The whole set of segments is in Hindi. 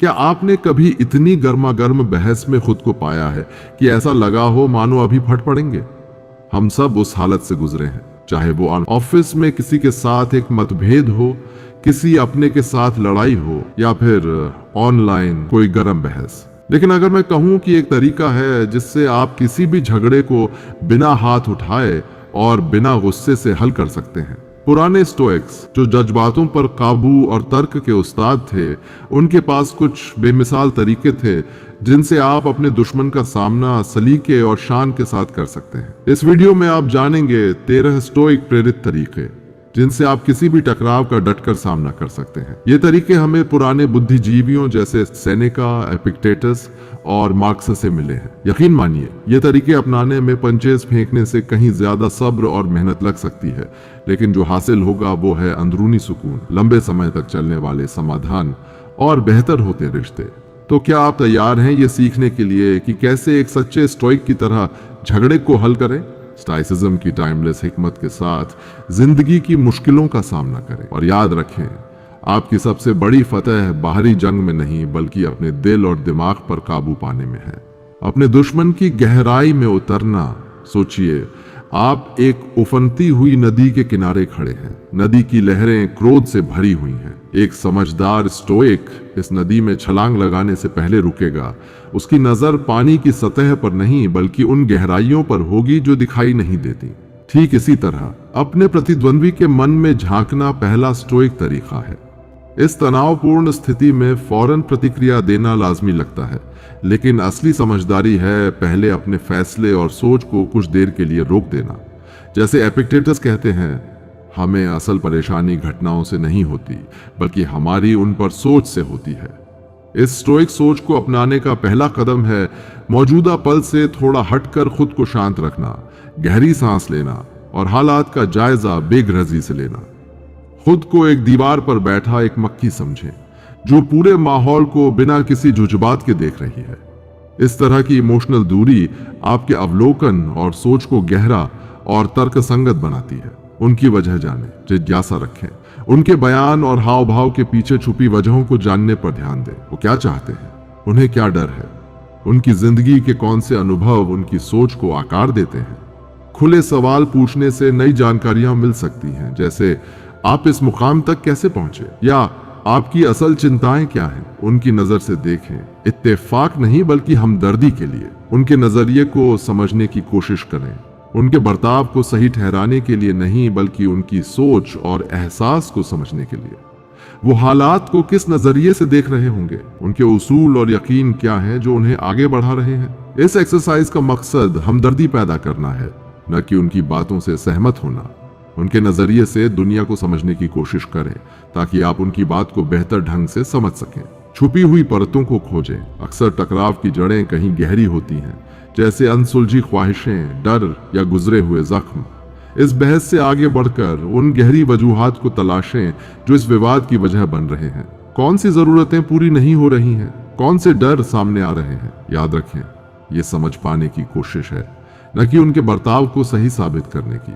क्या आपने कभी इतनी गर्मा गर्म बहस में खुद को पाया है कि ऐसा लगा हो मानो अभी फट पड़ेंगे? हम सब उस हालत से गुजरे हैं, चाहे वो ऑफिस में किसी के साथ एक मतभेद हो, किसी अपने के साथ लड़ाई हो, या फिर ऑनलाइन कोई गर्म बहस। लेकिन अगर मैं कहूं कि एक तरीका है जिससे आप किसी भी झगड़े को बिना हाथ उठाए और बिना गुस्से से हल कर सकते हैं। पुराने स्टोइक्स जो जज्बातों पर काबू और तर्क के उस्ताद थे, उनके पास कुछ बेमिसाल तरीके थे जिनसे आप अपने दुश्मन का सामना सलीके और शान के साथ कर सकते हैं। इस वीडियो में आप जानेंगे 13 स्टोइक प्रेरित तरीके जिनसे आप किसी भी टकराव का डटकर सामना कर सकते हैं। ये तरीके हमें पुराने बुद्धिजीवियों जैसे सेनेका, एपिक्टेटस और मार्क्स से मिले हैं। यकीन मानिए, ये तरीके अपनाने में पंचेस फेंकने से कहीं ज्यादा सब्र और मेहनत लग सकती है, लेकिन जो हासिल होगा वो है अंदरूनी सुकून, लंबे समय तक चलने वाले समाधान और बेहतर होते रिश्ते। तो क्या आप तैयार हैं ये सीखने के लिए कि कैसे एक सच्चे स्टोइक की तरह झगड़े को हल करें? स्टोइसिज्म की टाइमलेस हिकमत के साथ जिंदगी की मुश्किलों का सामना करें। और याद रखें, आपकी सबसे बड़ी फतह बाहरी जंग में नहीं बल्कि अपने दिल और दिमाग पर काबू पाने में है। अपने दुश्मन की गहराई में उतरना। सोचिए, आप एक उफनती हुई नदी के किनारे खड़े हैं। नदी की लहरें क्रोध से भरी हुई हैं। एक समझदार स्टोइक इस नदी में छलांग लगाने से पहले रुकेगा। उसकी नजर पानी की सतह पर नहीं बल्कि उन गहराइयों पर होगी जो दिखाई नहीं देती। ठीक इसी तरह अपने प्रतिद्वंद्वी के मन में झांकना पहला स्टोइक तरीका है। इस तनावपूर्ण स्थिति में फौरन प्रतिक्रिया देना लाजमी लगता है, लेकिन असली समझदारी है पहले अपने फैसले और सोच को कुछ देर के लिए रोक देना। जैसे एपिक्टेटस कहते हैं, हमें असल परेशानी घटनाओं से नहीं होती बल्कि हमारी उन पर सोच से होती है। इस स्टोइक सोच को अपनाने का पहला कदम है मौजूदा पल से थोड़ा हटकर खुद को शांत रखना, गहरी सांस लेना और हालात का जायजा बेगरजी से लेना। खुद को एक दीवार पर बैठा एक मक्खी समझें जो पूरे माहौल को बिना किसी जुज्बात के देख रही है। इस तरह की इमोशनल दूरी आपके अवलोकन और सोच को गहरा और तर्कसंगत बनाती है। उनकी वजह जाने, जिज्ञासा रखें, उनके बयान और हाव भाव के पीछे छुपी वजहों को जानने पर ध्यान दें। वो क्या चाहते हैं, उन्हें क्या डर है, उनकी जिंदगी के कौन से अनुभव उनकी सोच को आकार देते हैं। खुले सवाल पूछने से नई जानकारियां मिल सकती हैं, जैसे आप इस मुकाम तक कैसे पहुंचे, या आपकी असल चिंताएं क्या हैं। उनकी नजर से देखें, इत्तेफाक नहीं बल्कि हमदर्दी के लिए। उनके नजरिए को समझने की कोशिश करें, उनके बर्ताव को सही ठहराने के लिए नहीं बल्कि उनकी सोच और एहसास को समझने के लिए। वो हालात को किस नजरिए से देख रहे होंगे, उनके उसूल और यकीन क्या हैं जो उन्हें आगे बढ़ा रहे हैं। इस एक्सरसाइज का मकसद हमदर्दी पैदा करना है, न कि उनकी बातों से सहमत होना। उनके नजरिए से दुनिया को समझने की कोशिश करें ताकि आप उनकी बात को बेहतर ढंग से समझ सकें। छुपी हुई परतों को खोजें। अक्सर टकराव की जड़ें कहीं गहरी होती हैं, जैसे अनसुलझी ख्वाहिशें, डर या गुजरे हुए जख्म। इस बहस से आगे बढ़कर उन गहरी वजूहात को तलाशें जो इस विवाद की वजह बन रहे हैं। कौन सी जरूरतें पूरी नहीं हो रही हैं, कौन से डर सामने आ रहे हैं। याद रखें, ये समझ पाने की कोशिश है, न कि उनके बर्ताव को सही साबित करने की।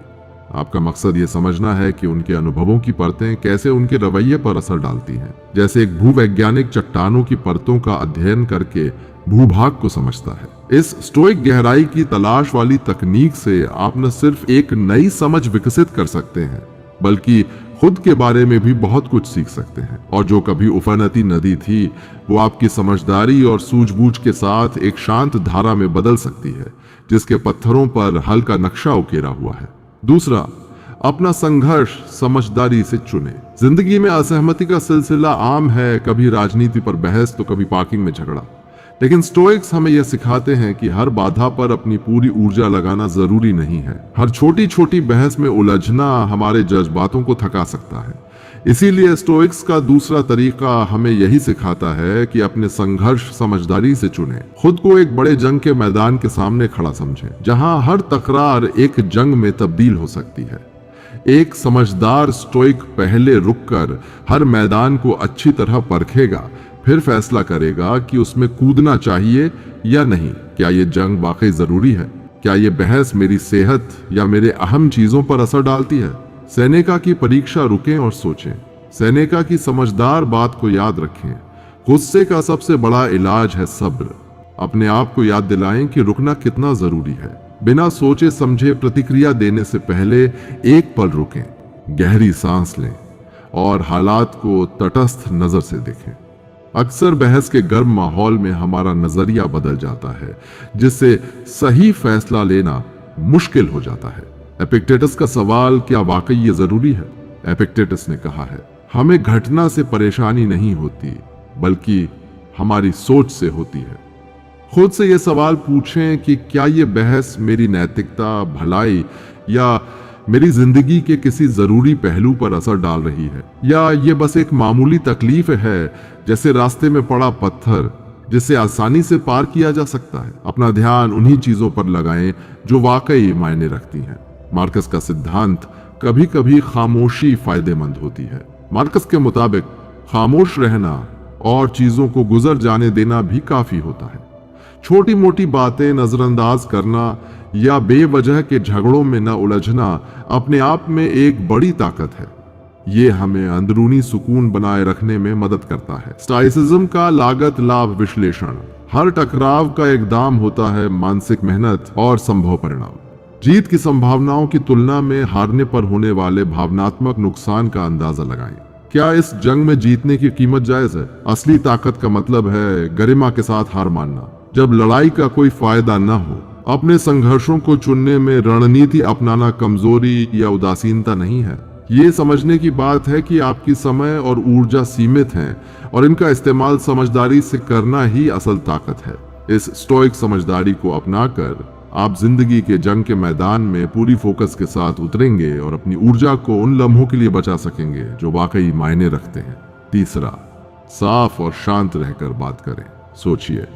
आपका मकसद ये समझना है कि उनके अनुभवों की परतें कैसे उनके रवैये पर असर डालती हैं। जैसे एक भूवैज्ञानिक चट्टानों की परतों का अध्ययन करके भूभाग को समझता है। इस स्टोइक गहराई की तलाश वाली तकनीक से आप न सिर्फ एक नई समझ विकसित कर सकते हैं बल्कि खुद के बारे में भी बहुत कुछ सीख सकते हैं। और जो कभी उफनती नदी थी, वो आपकी समझदारी और सूझबूझ के साथ एक शांत धारा में बदल सकती है जिसके पत्थरों पर हल का नक्शा उकेरा हुआ है। दूसरा, अपना संघर्ष समझदारी से चुने। जिंदगी में असहमति का सिलसिला आम है, कभी राजनीति पर बहस तो कभी पार्किंग में झगड़ा। लेकिन स्टोइक्स हमें यह सिखाते हैं कि हर बाधा पर अपनी पूरी ऊर्जा लगाना जरूरी नहीं है। हर छोटी छोटी बहस में उलझना हमारे जज्बातों को थका सकता है। इसीलिए स्टोइक्स का दूसरा तरीका हमें यही सिखाता है कि अपने संघर्ष समझदारी से चुनें। खुद को एक बड़े जंग के मैदान के सामने खड़ा समझें, जहां हर तकरार एक जंग में तब्दील हो सकती है। एक समझदार स्टोइक पहले रुककर हर मैदान को अच्छी तरह परखेगा, फिर फैसला करेगा कि उसमें कूदना चाहिए या नहीं। क्या ये जंग वाकई जरूरी है? क्या ये बहस मेरी सेहत या मेरे अहम चीजों पर असर डालती है? सेनेका की परीक्षा रुकें और सोचें। सेनेका की समझदार बात को याद रखें, गुस्से का सबसे बड़ा इलाज है सब्र। अपने आप को याद दिलाएं कि रुकना कितना जरूरी है। बिना सोचे समझे प्रतिक्रिया देने से पहले एक पल रुकें, गहरी सांस लें और हालात को तटस्थ नजर से देखें। अक्सर बहस के गर्म माहौल में हमारा नजरिया बदल जाता है, जिससे सही फैसला लेना मुश्किल हो जाता है। एपिक्टेटस का सवाल, क्या वाकई ये जरूरी है? एपिक्टेटस ने कहा है, हमें घटना से परेशानी नहीं होती, बल्कि हमारी सोच से होती है। खुद से यह सवाल पूछें कि क्या यह बहस मेरी नैतिकता, भलाई या मेरी जिंदगी के किसी जरूरी पहलू पर असर डाल रही है, या ये बस एक मामूली तकलीफ है, जैसे रास्ते में पड़ा पत्थर जिसे आसानी से पार किया जा सकता है। अपना ध्यान उन्हीं चीजों पर लगाएं जो वाकई मायने रखती हैं। मार्कस का सिद्धांत, कभी कभी खामोशी फायदेमंद होती है। मार्कस के मुताबिक खामोश रहना और चीजों को गुजर जाने देना भी काफी होता है। छोटी मोटी बातें नजरअंदाज करना या बेवजह के झगड़ों में न उलझना अपने आप में एक बड़ी ताकत है। ये हमें अंदरूनी सुकून बनाए रखने में मदद करता है। स्टोइसिज्म का लागत लाभ विश्लेषण, हर टकराव का एक दाम होता है मानसिक मेहनत और संभव परिणाम। जीत की संभावनाओं की तुलना में हारने पर होने वाले भावनात्मक नुकसान का अंदाजा लगाएं। क्या इस जंग में जीतने की कीमत जायज है? असली ताकत का मतलब है गरिमा के साथ हार मानना जब लड़ाई का कोई फायदा न हो। अपने संघर्षों को चुनने में रणनीति अपनाना कमजोरी या उदासीनता नहीं है। ये समझने की बात है कि आपकी समय और ऊर्जा सीमित हैं और इनका इस्तेमाल समझदारी से करना ही असल ताकत है। इस स्टोइक समझदारी को अपनाकर आप जिंदगी के जंग के मैदान में पूरी फोकस के साथ उतरेंगे और अपनी ऊर्जा को उन लम्हों के लिए बचा सकेंगे जो वाकई मायने रखते हैं। तीसरा, साफ और शांत रहकर बात करें। सोचिए,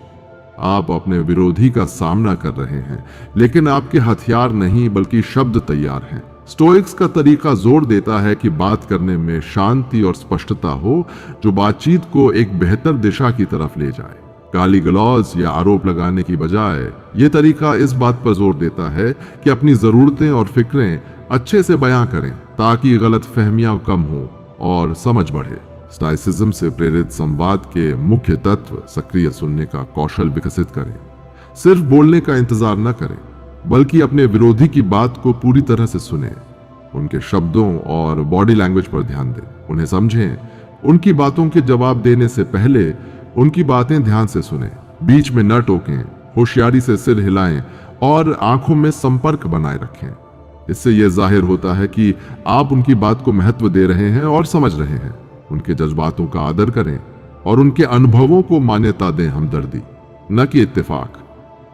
आप अपने विरोधी का सामना कर रहे हैं, लेकिन आपके हथियार नहीं बल्कि शब्द तैयार हैं। स्टोइक्स का तरीका जोर देता है कि बात करने में शांति और स्पष्टता हो, जो बातचीत को एक बेहतर दिशा की तरफ ले जाए। गाली गलौज या आरोप लगाने की बजाय यह तरीका इस बात पर जोर देता है कि अपनी जरूरतें और फिक्रें अच्छे से बयां करें, ताकि गलत फहमियां कम हो और समझ बढ़े। स्टोइसिज्म से प्रेरित संवाद के मुख्य तत्व सक्रिय सुनने का कौशल विकसित करें। सिर्फ बोलने का इंतजार न करें, बल्कि अपने विरोधी की बात को पूरी तरह से सुनें। उनके शब्दों और बॉडी लैंग्वेज पर ध्यान दें, उन्हें समझें। उनकी बातों के जवाब देने से पहले उनकी बातें ध्यान से सुनें। बीच में न टोकें, होशियारी से सिर हिलाएं और आंखों में संपर्क बनाए रखें। इससे यह जाहिर होता है कि आप उनकी बात को महत्व दे रहे हैं और समझ रहे हैं। उनके जज्बातों का आदर करें और उनके अनुभवों को मान्यता दें, हमदर्दी न कि इत्तेफाक।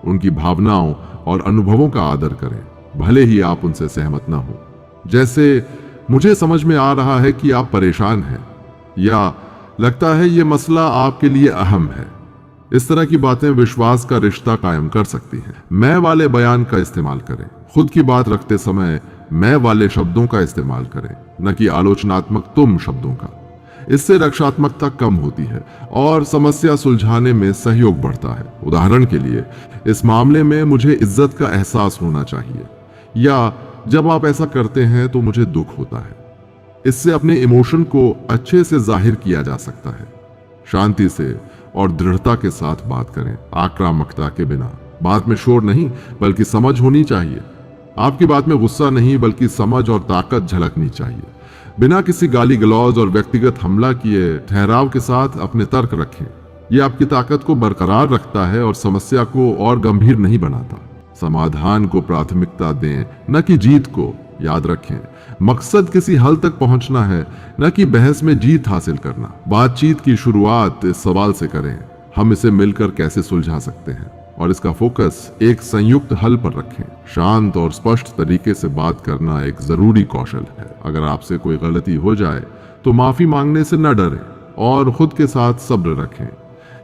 उनकी भावनाओं और अनुभवों का आदर करें, भले ही आप उनसे सहमत न हो। जैसे, मुझे समझ में आ रहा है कि आप परेशान हैं, या लगता है ये मसला आपके लिए अहम है। इस तरह की बातें विश्वास का रिश्ता कायम कर सकती हैं। मैं वाले बयान का इस्तेमाल करें। खुद की बात रखते समय मैं वाले शब्दों का इस्तेमाल करें, न कि आलोचनात्मक तुम शब्दों का। इससे रक्षात्मकता कम होती है और समस्या सुलझाने में सहयोग बढ़ता है। उदाहरण के लिए, इस मामले में मुझे इज्जत का एहसास होना चाहिए, या जब आप ऐसा करते हैं तो मुझे दुख होता है। इससे अपने इमोशन को अच्छे से जाहिर किया जा सकता है। शांति से और दृढ़ता के साथ बात करें, आक्रामकता के बिना। बात में शोर नहीं बल्कि समझ होनी चाहिए। आपकी बात में गुस्सा नहीं बल्कि समझ और ताकत झलकनी चाहिए। बिना किसी गाली गलौज और व्यक्तिगत हमला किए ठहराव के साथ अपने तर्क रखें। यह आपकी ताकत को बरकरार रखता है और समस्या को और गंभीर नहीं बनाता। समाधान को प्राथमिकता दें, न कि जीत को। याद रखें, मकसद किसी हल तक पहुंचना है, न कि बहस में जीत हासिल करना। बातचीत की शुरुआत इस सवाल से करें, हम इसे मिलकर कैसे सुलझा सकते हैं, और इसका फोकस एक संयुक्त हल पर रखें। शांत और स्पष्ट तरीके से बात करना एक जरूरी कौशल है। अगर आपसे कोई गलती हो जाए तो माफी मांगने से न डरें और खुद के साथ सब्र रखें।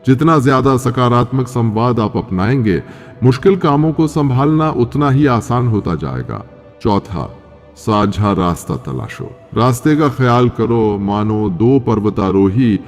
जितना ज्यादा सकारात्मक संवाद आप अपनाएंगे, मुश्किल कामों को संभालना उतना ही आसान होता जाएगा। चौथा, साझा रास्ता तलाशो। रास्ते का ख्याल करो मानो दो पर्वतारोही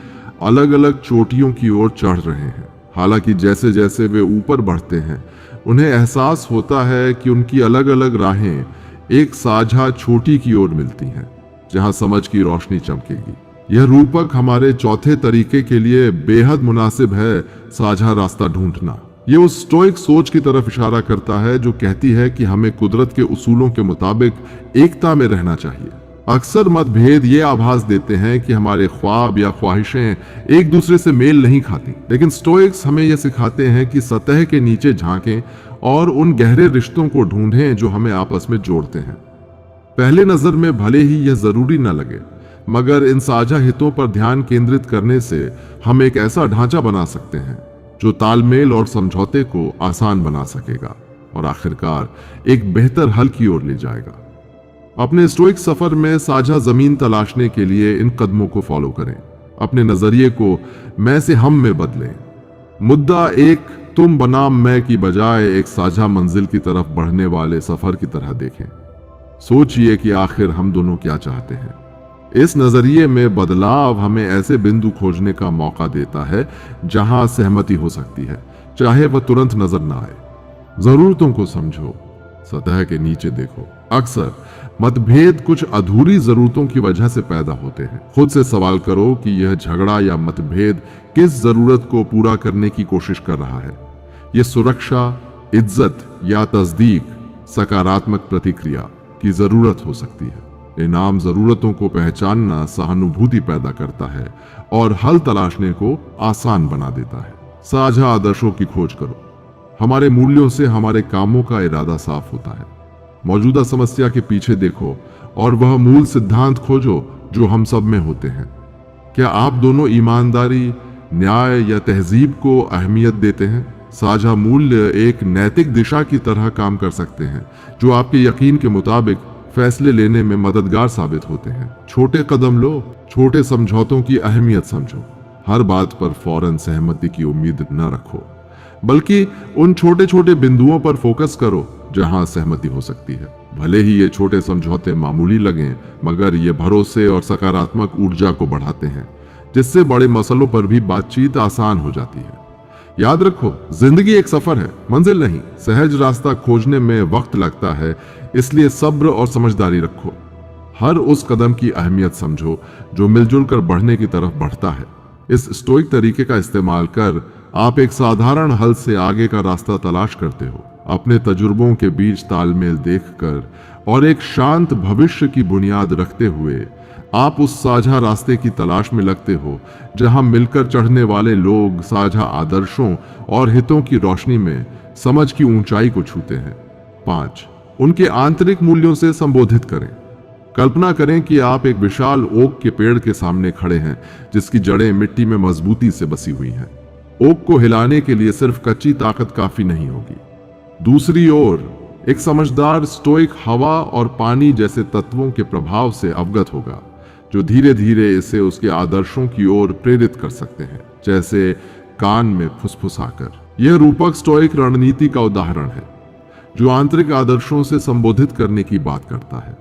अलग अलग चोटियों की ओर चढ़ रहे हैं। हालांकि जैसे जैसे वे ऊपर बढ़ते हैं, उन्हें एहसास होता है कि उनकी अलग अलग राहें एक साझा चोटी की ओर मिलती हैं, जहां समझ की रोशनी चमकेगी। यह रूपक हमारे चौथे तरीके के लिए बेहद मुनासिब है, साझा रास्ता ढूंढना। ये उस स्टोइक सोच की तरफ इशारा करता है जो कहती है कि हमें कुदरत के उसूलों के मुताबिक एकता में रहना चाहिए। अक्सर मतभेद ये आभास देते हैं कि हमारे ख्वाब या ख्वाहिशें एक दूसरे से मेल नहीं खाती, लेकिन स्टोइक्स हमें यह सिखाते हैं कि सतह के नीचे झांकें और उन गहरे रिश्तों को ढूंढें जो हमें आपस में जोड़ते हैं। पहले नजर में भले ही यह जरूरी न लगे, मगर इन साझा हितों पर ध्यान केंद्रित करने से हम एक ऐसा ढांचा बना सकते हैं जो तालमेल और समझौते को आसान बना सकेगा और आखिरकार एक बेहतर हल की ओर ले जाएगा। अपने स्टोइक सफर में साझा जमीन तलाशने के लिए इन कदमों को फॉलो करें। अपने नजरिए को मैं से हम में बदलें। मुद्दा एक तुम बनाम मैं की बजाय एक साझा मंजिल की तरफ बढ़ने वाले सफर की तरह देखें। सोचिए कि आखिर हम दोनों क्या चाहते हैं। इस नजरिए में बदलाव हमें ऐसे बिंदु खोजने का मौका देता है जहां सहमति हो सकती है, चाहे वह तुरंत नजर ना आए। जरूरतों को समझो, सतह के नीचे देखो। अक्सर मतभेद कुछ अधूरी जरूरतों की वजह से पैदा होते हैं। खुद से सवाल करो कि यह झगड़ा या मतभेद किस जरूरत को पूरा करने की कोशिश कर रहा है। यह सुरक्षा, इज्जत या तस्दीक, सकारात्मक प्रतिक्रिया की जरूरत हो सकती है। इन आम जरूरतों को पहचानना सहानुभूति पैदा करता है और हल तलाशने को आसान बना देता है। साझा आदर्शों की खोज करो। हमारे मूल्यों से हमारे कामों का इरादा साफ होता है। मौजूदा समस्या के पीछे देखो और वह मूल सिद्धांत खोजो जो हम सब में होते हैं। क्या आप दोनों ईमानदारी, न्याय या तहजीब को अहमियत देते हैं? साझा मूल्य एक नैतिक दिशा की तरह काम कर सकते हैं जो आपके यकीन के मुताबिक फैसले लेने में मददगार साबित होते हैं। छोटे कदम लो, छोटे समझौतों की अहमियत समझो। हर बात पर फौरन सहमति की उम्मीद न रखो, बल्कि उन छोटे छोटे बिंदुओं पर फोकस करो जहां सहमति हो सकती है। भले ही ये छोटे समझौते मामूली लगें, मगर ये भरोसे और सकारात्मक ऊर्जा को बढ़ाते हैं, जिससे बड़े मसलों पर भी बातचीत आसान हो जाती है। याद रखो, जिंदगी एक सफर है, मंजिल नहीं। सहज रास्ता खोजने में वक्त लगता है, इसलिए सब्र और समझदारी रखो। हर उस कदम की अहमियत समझो जो मिलजुल कर बढ़ने की तरफ बढ़ता है। इस स्टोइक तरीके का इस्तेमाल कर आप एक साधारण हल से आगे का रास्ता तलाश करते हो। अपने तजुर्बों के बीच तालमेल देखकर और एक शांत भविष्य की बुनियाद रखते हुए आप उस साझा रास्ते की तलाश में लगते हो जहां मिलकर चढ़ने वाले लोग साझा आदर्शों और हितों की रोशनी में समझ की ऊंचाई को छूते हैं। 5. उनके आंतरिक मूल्यों से संबोधित करें। कल्पना करें कि आप एक विशाल ओक के पेड़ के सामने खड़े हैं जिसकी जड़ें मिट्टी में मजबूती से बसी हुई हैं। ओक को हिलाने के लिए सिर्फ कच्ची ताकत काफी नहीं होगी। दूसरी ओर एक समझदार स्टोइक हवा और पानी जैसे तत्वों के प्रभाव से अवगत होगा जो धीरे धीरे इसे उसके आदर्शों की ओर प्रेरित कर सकते हैं, जैसे कान में फुसफुसाकर। यह रूपक स्टोइक रणनीति का उदाहरण है जो आंतरिक आदर्शों से संबोधित करने की बात करता है।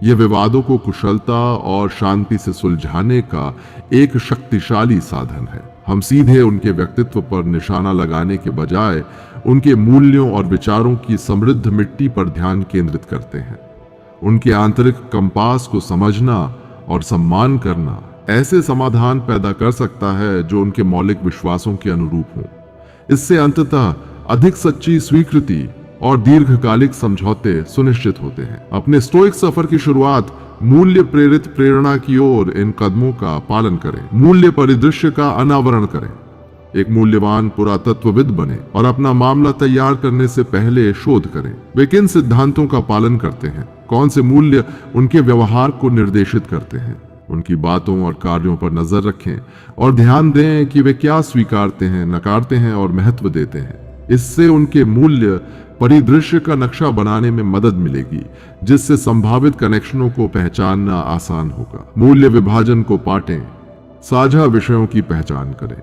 यह विवादों को कुशलता और शांति से सुलझाने का एक शक्तिशाली साधन है। हम सीधे उनके व्यक्तित्व पर निशाना लगाने के बजाय उनके मूल्यों और विचारों की समृद्ध मिट्टी पर ध्यान केंद्रित करते हैं। उनके आंतरिक कंपास को समझना और सम्मान करना ऐसे समाधान पैदा कर सकता है जो उनके मौलिक विश्वासों के अनुरूप हों। इससे अंततः अधिक सच्ची स्वीकृति और दीर्घकालिक समझौते सुनिश्चित होते हैं। अपने स्टोइक सफर की शुरुआत मूल्य प्रेरित प्रेरणा की ओर इन कदमों का पालन करें। मूल्य परिदृश्य का अनावरण करें। एक मूल्यवान पुरातत्वविद बने और अपना मामला तैयार करने से पहले शोध करें। वे किन सिद्धांतों का पालन करते हैं, कौन से मूल्य उनके व्यवहार को निर्देशित करते हैं। उनकी बातों और कार्यों पर नजर रखें और ध्यान दें कि वे क्या स्वीकारते हैं, नकारते हैं और महत्व देते हैं। इससे उनके मूल्य परिदृश्य का नक्शा बनाने में मदद मिलेगी, जिससे संभावित कनेक्शनों को पहचानना आसान होगा। मूल्य विभाजन को पाटें, साझा विषयों की पहचान करें।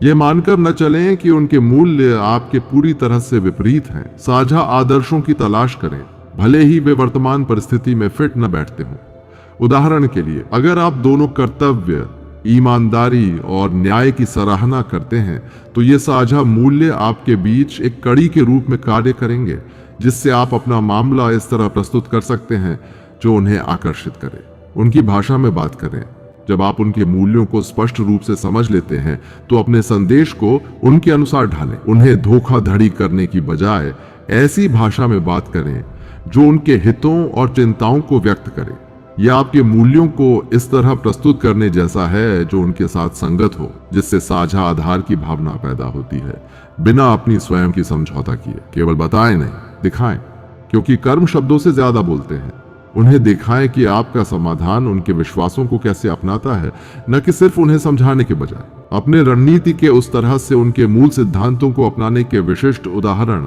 यह मानकर न चलें कि उनके मूल्य आपके पूरी तरह से विपरीत हैं। साझा आदर्शों की तलाश करें, भले ही वे वर्तमान परिस्थिति में फिट न बैठते हों। उदाहरण के लिए, अगर आप दोनों कर्तव्य, ईमानदारी और न्याय की सराहना करते हैं तो ये साझा मूल्य आपके बीच एक कड़ी के रूप में कार्य करेंगे, जिससे आप अपना मामला इस तरह प्रस्तुत कर सकते हैं जो उन्हें आकर्षित करे। उनकी भाषा में बात करें, जब आप उनके मूल्यों को स्पष्ट रूप से समझ लेते हैं तो अपने संदेश को उनके अनुसार ढालें। उन्हें धोखाधड़ी करने की बजाय ऐसी भाषा में बात करें जो उनके हितों और चिंताओं को व्यक्त करे। यह आपके मूल्यों को इस तरह प्रस्तुत करने जैसा है जो उनके साथ संगत हो, जिससे साझा आधार की भावना पैदा होती है, बिना अपनी स्वयं की समझौता किए। केवल बताएं नहीं, दिखाएं, क्योंकि कर्म शब्दों से ज्यादा बोलते हैं। उन्हें दिखाएं कि आपका समाधान उनके विश्वासों को कैसे अपनाता है, न कि सिर्फ उन्हें समझाने के बजाय। अपने रणनीति के उस तरह से उनके मूल सिद्धांतों को अपनाने के विशिष्ट उदाहरण,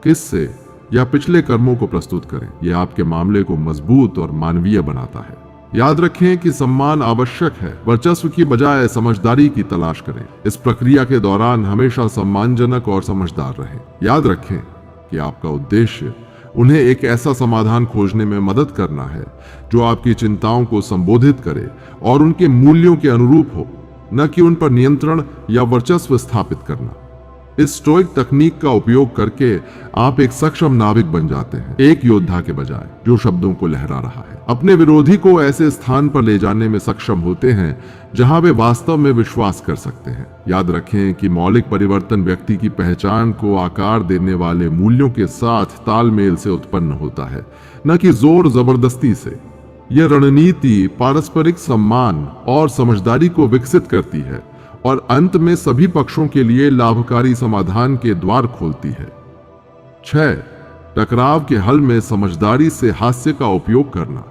किस्से या पिछले कर्मों को प्रस्तुत करें। यह आपके मामले को मजबूत और मानवीय बनाता है। याद रखें कि सम्मान आवश्यक है, वर्चस्व की बजाय समझदारी की तलाश करें। इस प्रक्रिया के दौरान हमेशा सम्मानजनक और समझदार रहें। याद रखें कि आपका उद्देश्य उन्हें एक ऐसा समाधान खोजने में मदद करना है जो आपकी चिंताओं को संबोधित करे और उनके मूल्यों के अनुरूप हो, न कि उन पर नियंत्रण या वर्चस्व स्थापित करना। इस स्टोइक तकनीक का उपयोग करके आप एक सक्षम नाविक बन जाते हैं, एक योद्धा के बजाय जो शब्दों को लहरा रहा है। अपने विरोधी को ऐसे स्थान पर ले जाने में सक्षम होते हैं जहां वे वास्तव में विश्वास कर सकते हैं। याद रखें कि मौलिक परिवर्तन व्यक्ति की पहचान को आकार देने वाले मूल्यों के साथ तालमेल से उत्पन्न होता है, न कि जोर जबरदस्ती से। यह रणनीति पारस्परिक सम्मान और समझदारी को विकसित करती है और अंत में सभी पक्षों के लिए लाभकारी समाधान के द्वार खोलती है। 6. टकराव के हल में समझदारी से हास्य का उपयोग करना।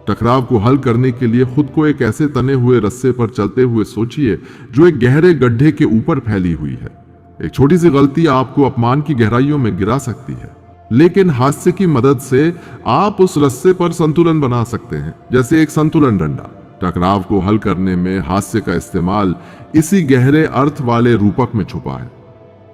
टकराव को हल करने के लिए खुद को एक ऐसे तने हुए रस्से पर चलते हुए सोचिए जो एक गहरे गड्ढे के ऊपर फैली हुई है। एक छोटी सी गलती आपको अपमान की गहराइयों में गिरा सकती है, लेकिन हास्य की मदद से आप उस रस्से पर संतुलन बना सकते हैं, जैसे एक संतुलन डंडा। टकराव को हल करने में हास्य का इस्तेमाल इसी गहरे अर्थ वाले रूपक में छुपा है।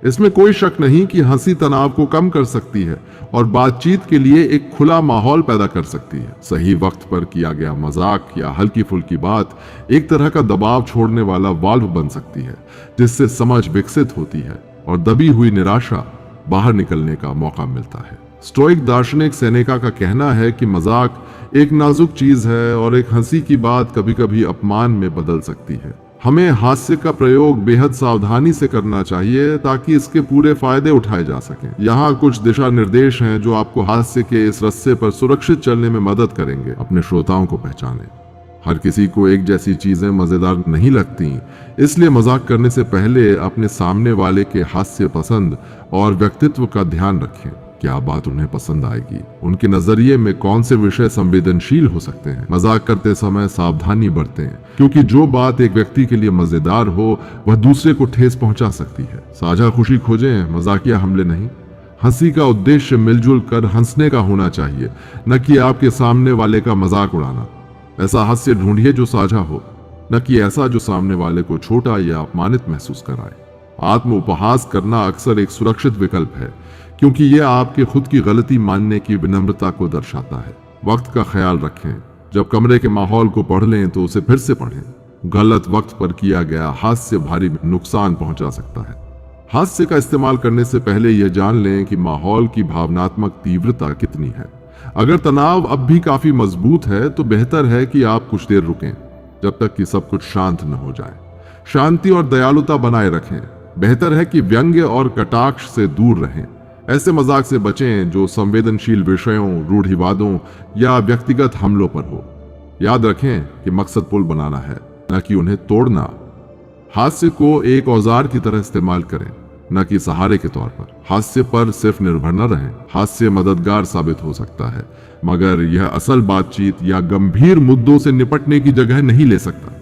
इसमें कोई शक नहीं कि हंसी तनाव को कम कर सकती है और बातचीत के लिए एक खुला माहौल पैदा कर सकती है। सही वक्त पर किया गया मजाक या हल्की फुल्की बात एक तरह का दबाव छोड़ने वाला वाल्व बन सकती है, जिससे समझ विकसित होती है और दबी हुई निराशा बाहर निकलने का मौका मिलता है। स्टोइक दार्शनिक सेनेका का कहना है कि मजाक एक नाजुक चीज है और एक हंसी की बात कभी कभी अपमान में बदल सकती है। हमें हास्य का प्रयोग बेहद सावधानी से करना चाहिए ताकि इसके पूरे फायदे उठाए जा सकें। यहाँ कुछ दिशा निर्देश हैं जो आपको हास्य के इस रस्से पर सुरक्षित चलने में मदद करेंगे। अपने श्रोताओं को पहचानें। हर किसी को एक जैसी चीजें मजेदार नहीं लगती, इसलिए मजाक करने से पहले अपने सामने वाले के हास्य पसंद और व्यक्तित्व का ध्यान रखें। क्या बात उन्हें पसंद आएगी? उनके नजरिए में कौन से विषय संवेदनशील हो सकते हैं? मजाक करते समय सावधानी बरतें, क्योंकि जो बात एक व्यक्ति के लिए मजेदार हो वह दूसरे को ठेस पहुंचा सकती है। साझा खुशी खोजें, मजाकिया हमले नहीं। हंसी का उद्देश्य मिलजुल कर हंसने का होना चाहिए, न कि आपके सामने वाले का मजाक उड़ाना। ऐसा हास्य ढूंढिए जो साझा हो, न कि ऐसा जो सामने वाले को छोटा या अपमानित महसूस कराए। आत्म उपहास करना अक्सर एक सुरक्षित विकल्प है, क्योंकि यह आपके खुद की गलती मानने की विनम्रता को दर्शाता है। वक्त का ख्याल रखें। जब कमरे के माहौल को पढ़ लें तो उसे फिर से पढ़ें। गलत वक्त पर किया गया हास्य भारी नुकसान पहुंचा सकता है। हास्य का इस्तेमाल करने से पहले यह जान लें कि माहौल की भावनात्मक तीव्रता कितनी है। अगर तनाव अब भी काफी मजबूत है तो बेहतर है कि आप कुछ देर रुकें, जब तक कि सब कुछ शांत न हो जाए। शांति और दयालुता बनाए रखें। बेहतर है कि व्यंग्य और कटाक्ष से दूर रहें। ऐसे मजाक से बचें जो संवेदनशील विषयों, रूढ़िवादों या व्यक्तिगत हमलों पर हो। याद रखें कि मकसद पुल बनाना है, न कि उन्हें तोड़ना। हास्य को एक औजार की तरह इस्तेमाल करें, न कि सहारे के तौर पर। हास्य पर सिर्फ निर्भर न रहें। हास्य मददगार साबित हो सकता है, मगर यह असल बातचीत या गंभीर मुद्दों से निपटने की जगह नहीं ले सकता।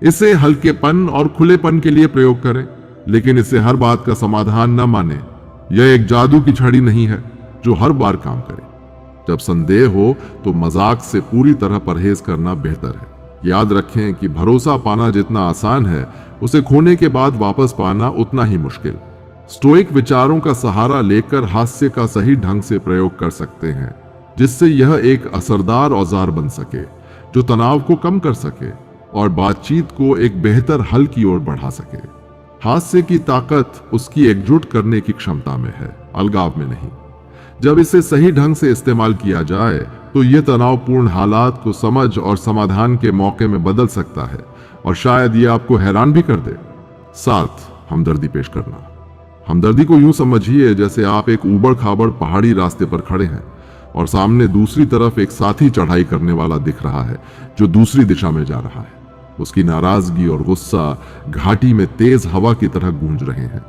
इसे हल्केपन और खुलेपन के लिए प्रयोग करें, लेकिन इसे हर बात का समाधान न माने। यह एक जादू की छड़ी नहीं है जो हर बार काम करे। जब संदेह हो तो मजाक से पूरी तरह परहेज करना बेहतर है। याद रखें कि भरोसा पाना जितना आसान है, उसे खोने के बाद वापस पाना उतना ही मुश्किल। स्टोइक विचारों का सहारा लेकर हास्य का सही ढंग से प्रयोग कर सकते हैं, जिससे यह एक असरदार औजार बन सके जो तनाव को कम कर सके और बातचीत को एक बेहतर हल की ओर बढ़ा सके। हास्य की ताकत उसकी एकजुट करने की क्षमता में है, अलगाव में नहीं। जब इसे सही ढंग से इस्तेमाल किया जाए तो यह तनावपूर्ण हालात को समझ और समाधान के मौके में बदल सकता है और शायद ये आपको हैरान भी कर दे। 7, हमदर्दी पेश करना। हमदर्दी को यूं समझिए जैसे आप एक ऊबड़ खाबड़ पहाड़ी रास्ते पर खड़े हैं और सामने दूसरी तरफ एक साथी चढ़ाई करने वाला दिख रहा है जो दूसरी दिशा में जा रहा है। उसकी नाराजगी और गुस्सा घाटी में तेज हवा की तरह गूंज रहे हैं।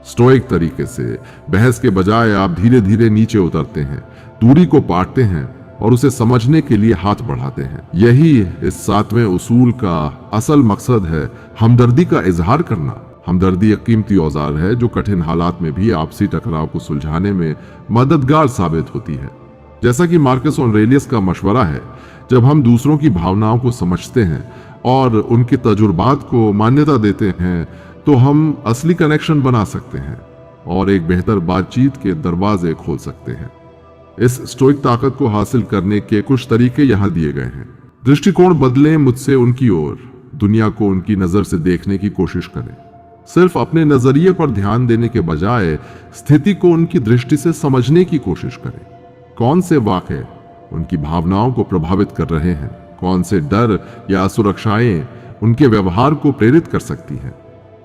स्टोइक तरीके से बहस के बजाय आप धीरे धीरे नीचे उतरते हैं, दूरी को पाटते हैं और उसे समझने के लिए हाथ बढ़ाते हैं। यही इस 7वें उसूल का असल मकसद है, हमदर्दी का इजहार करना। हमदर्दी एक कीमती औजार है जो कठिन हालात में भी आपसी टकराव को सुलझाने में मददगार साबित होती है। जैसा कि मार्कस ऑरेलियस का मशवरा है, जब हम दूसरों की भावनाओं को समझते हैं और उनके तजुर्बात को मान्यता देते हैं तो हम असली कनेक्शन बना सकते हैं और एक बेहतर बातचीत के दरवाजे खोल सकते हैं। इस स्टोइक ताकत को हासिल करने के कुछ तरीके यहाँ दिए गए हैं। दृष्टिकोण बदलें मुझसे उनकी ओर। दुनिया को उनकी नजर से देखने की कोशिश करें। सिर्फ अपने नजरिए पर ध्यान देने के बजाय स्थिति को उनकी दृष्टि से समझने की कोशिश करें। कौन से वाक़े उनकी भावनाओं को प्रभावित कर रहे हैं, कौन से डर या असुरक्षाएं उनके व्यवहार को प्रेरित कर सकती हैं।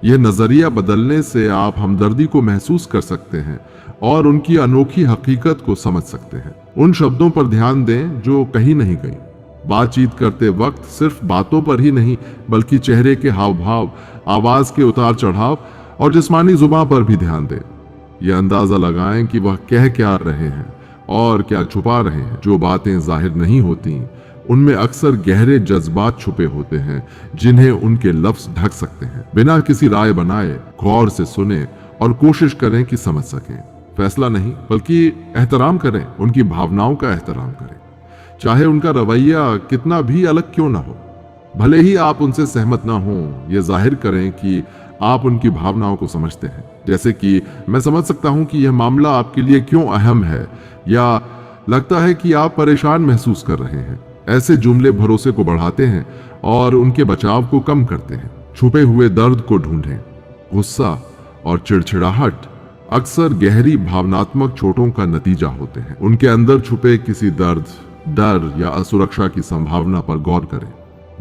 यह नजरिया बदलने से आप हमदर्दी को महसूस कर सकते हैं और उनकी अनोखी हकीकत को समझ सकते हैं। उन शब्दों पर ध्यान दें जो कहीं नहीं गई। बातचीत करते वक्त सिर्फ बातों पर ही नहीं बल्कि चेहरे के हाव भाव, आवाज के उतार चढ़ाव और जिस्मानी जुबान पर भी ध्यान दें। यह अंदाजा लगाएं कि वह कह क्या रहे हैं और क्या छुपा रहे हैं। जो बातें जाहिर नहीं होती उनमें अक्सर गहरे जज्बात छुपे होते हैं जिन्हें उनके लफ्ज ढक सकते हैं। बिना किसी राय बनाए गौर से सुने और कोशिश करें कि समझ सकें। फैसला नहीं बल्कि एहतराम करें, उनकी भावनाओं का एहतराम करें, चाहे उनका रवैया कितना भी अलग क्यों ना हो। भले ही आप उनसे सहमत ना हो, यह जाहिर करें कि आप उनकी भावनाओं को समझते हैं। जैसे कि मैं समझ सकता हूं कि यह मामला आपके लिए क्यों अहम है, या लगता है कि आप परेशान महसूस कर रहे हैं। ऐसे जुमले भरोसे को बढ़ाते हैं और उनके बचाव को कम करते हैं। छुपे हुए दर्द को ढूंढें। गुस्सा और चिड़चिड़ाहट अक्सर गहरी भावनात्मक चोटों का नतीजा होते हैं। उनके अंदर छुपे किसी दर्द, डर या असुरक्षा की संभावना पर गौर करें।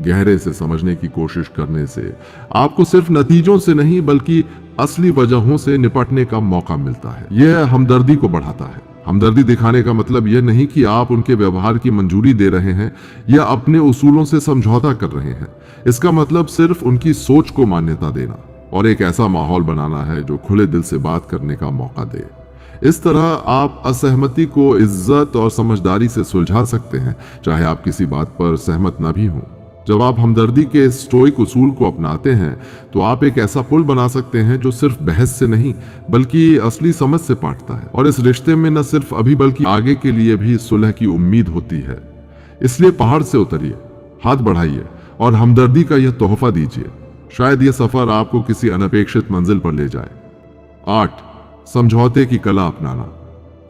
गहरे से समझने की कोशिश करने से आपको सिर्फ नतीजों से नहीं बल्कि असली वजहों से निपटने का मौका मिलता है। यह हमदर्दी को बढ़ाता है। हमदर्दी दिखाने का मतलब यह नहीं कि आप उनके व्यवहार की मंजूरी दे रहे हैं या अपने उसूलों से समझौता कर रहे हैं। इसका मतलब सिर्फ उनकी सोच को मान्यता देना और एक ऐसा माहौल बनाना है जो खुले दिल से बात करने का मौका दे। इस तरह आप असहमति को इज्जत और समझदारी से सुलझा सकते हैं, चाहे आप किसी बात पर सहमत न भी हों। जब आप हमदर्दी के स्टोइक उसूल को अपनाते हैं तो आप एक ऐसा पुल बना सकते हैं जो सिर्फ बहस से नहीं बल्कि असली समझ से पाटता है। और इस रिश्ते में न सिर्फ अभी बल्कि आगे के लिए भी सुलह की उम्मीद होती है। इसलिए पहाड़ से उतरिए, हाथ बढ़ाइए और हमदर्दी का यह तोहफा दीजिए। शायद यह सफर आपको किसी अनपेक्षित मंजिल पर ले जाए। 8, समझौते की कला अपनाना।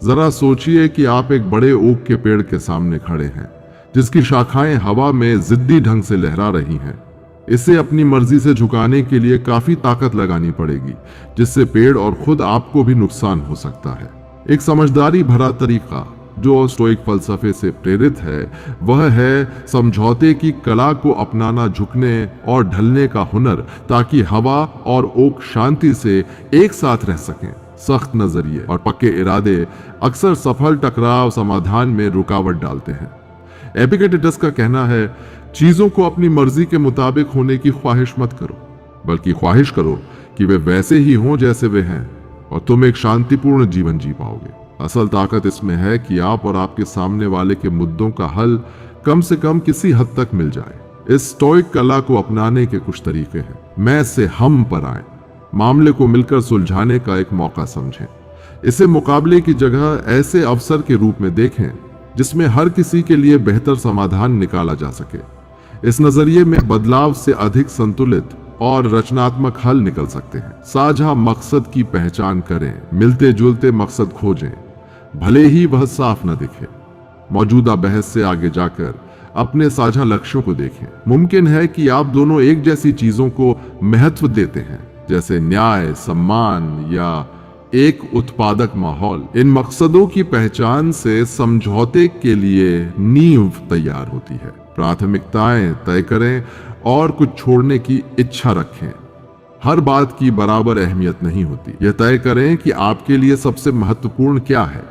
जरा सोचिए कि आप एक बड़े ओक के पेड़ के सामने खड़े हैं जिसकी शाखाएं हवा में जिद्दी ढंग से लहरा रही हैं। इसे अपनी मर्जी से झुकाने के लिए काफी ताकत लगानी पड़ेगी, जिससे पेड़ और खुद आपको भी नुकसान हो सकता है। एक समझदारी भरा तरीका जो स्टोइक फलसफे से प्रेरित है वह है समझौते की कला को अपनाना, झुकने और ढलने का हुनर, ताकि हवा और ओक शांति से एक साथ रह सकें। सख्त नजरिए और पक्के इरादे अक्सर सफल टकराव समाधान में रुकावट डालते हैं। एपिक्टेटस का कहना है, चीजों को अपनी मर्जी के मुताबिक होने की ख्वाहिश मत करो, बल्कि ख्वाहिश करो कि वे वैसे ही हों जैसे वे हैं और तुम एक शांतिपूर्ण जीवन जी पाओगे। असल ताकत इसमें है कि आप और आपके सामने वाले के मुद्दों का हल कम से कम किसी हद तक मिल जाए। इस स्टोइक कला को अपनाने के कुछ तरीके हैं। मैं से हम पर आए, मामले को मिलकर सुलझाने का एक मौका समझें। इसे मुकाबले की जगह ऐसे अवसर के रूप में देखें जिसमें हर किसी के लिए बेहतर समाधान निकाला जा सके। इस नजरिए में बदलाव से अधिक संतुलित और रचनात्मक हल निकल सकते हैं। साझा मकसद की पहचान करें, मिलते जुलते मकसद खोजें, भले ही वह साफ न दिखे। मौजूदा बहस से आगे जाकर अपने साझा लक्ष्यों को देखें। मुमकिन है कि आप दोनों एक जैसी चीजों को महत्व देते हैं, जैसे न्याय, सम्मान या एक उत्पादक माहौल। इन मकसदों की पहचान से समझौते के लिए नींव तैयार होती है। प्राथमिकताएं तय करें और कुछ छोड़ने की इच्छा रखें। हर बात की बराबर अहमियत नहीं होती। यह तय करें कि आपके लिए सबसे महत्वपूर्ण क्या है